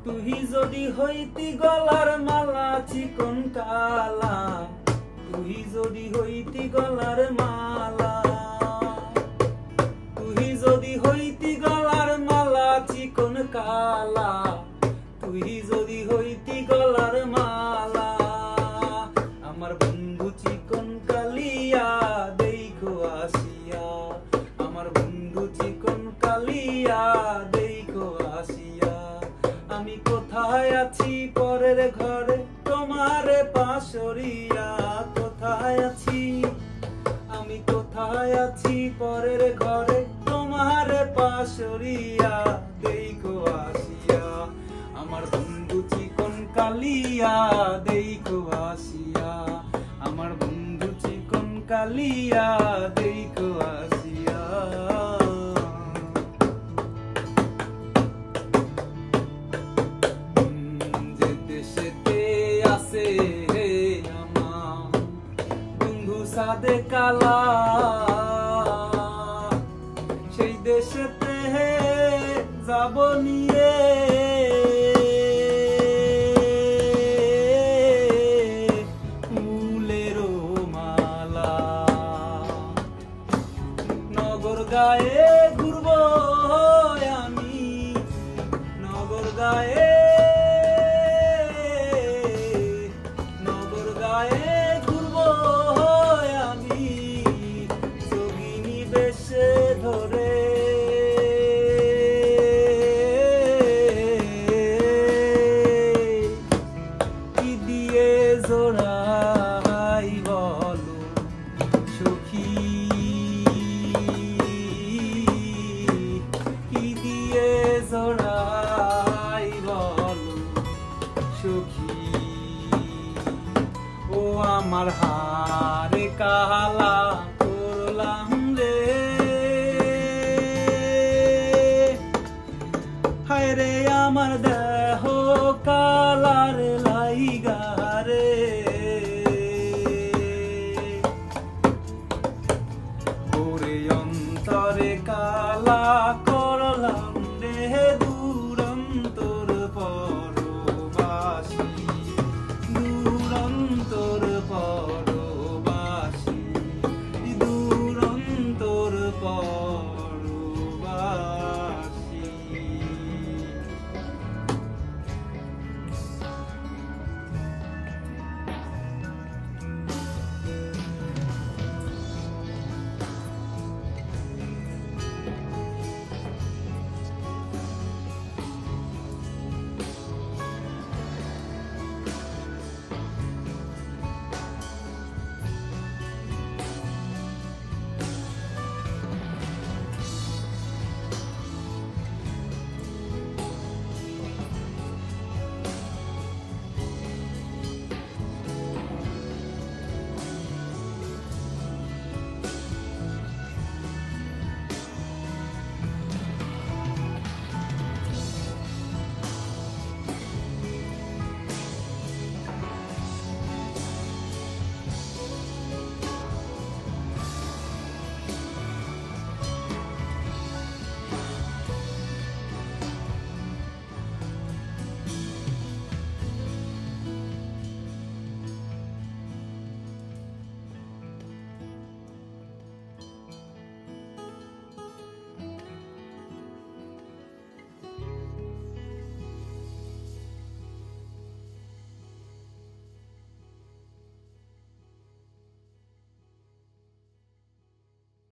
তুই যদি হইতি গলার মালা চিকন কালা, তুই যদি হইতি গলার মালা, তুই যদি হইতি গলার মালা চিকন কালা, তুই যদি হইতি গলার মালা। আমার বন্ধু চিকন কালিয়া দেখো আসিয়া, আমার বন্ধু চিকন কালিয়া দেখো আসিয়া। আমি কোথায় আছি পরের ঘরে তোমারে পাশরিয়া, কোথায় আছি আমি, কোথায় আছি পরের ঘরে তোমারে পাশরিয়া দেখো আসিয়া। আমার বন্ধু চিকন কালিয়া দেখো আসিয়া, আমার বন্ধু চিকন কালিয়া দেখো আসিয়া। যে দেশেতে আছে আমার বন্ধু সাদে কালা, সেই দেশেতে যাব নিয়ে ফুলেরও মালা। নগর গায়ে ঘুরবো আমি, নগর গায়ে, নগর গায়ে ঘুরবো আমি যোগিনী বেশে ধরে। কি দিয়ে জোড়াই বলো সখী, কি দিয়ে জোড়াই বলো সখী। ও আমার হারে কালা করলাম রে, হায় রে আমার দেহ কালার লাইগা রে। ওরে অন্তরে কালা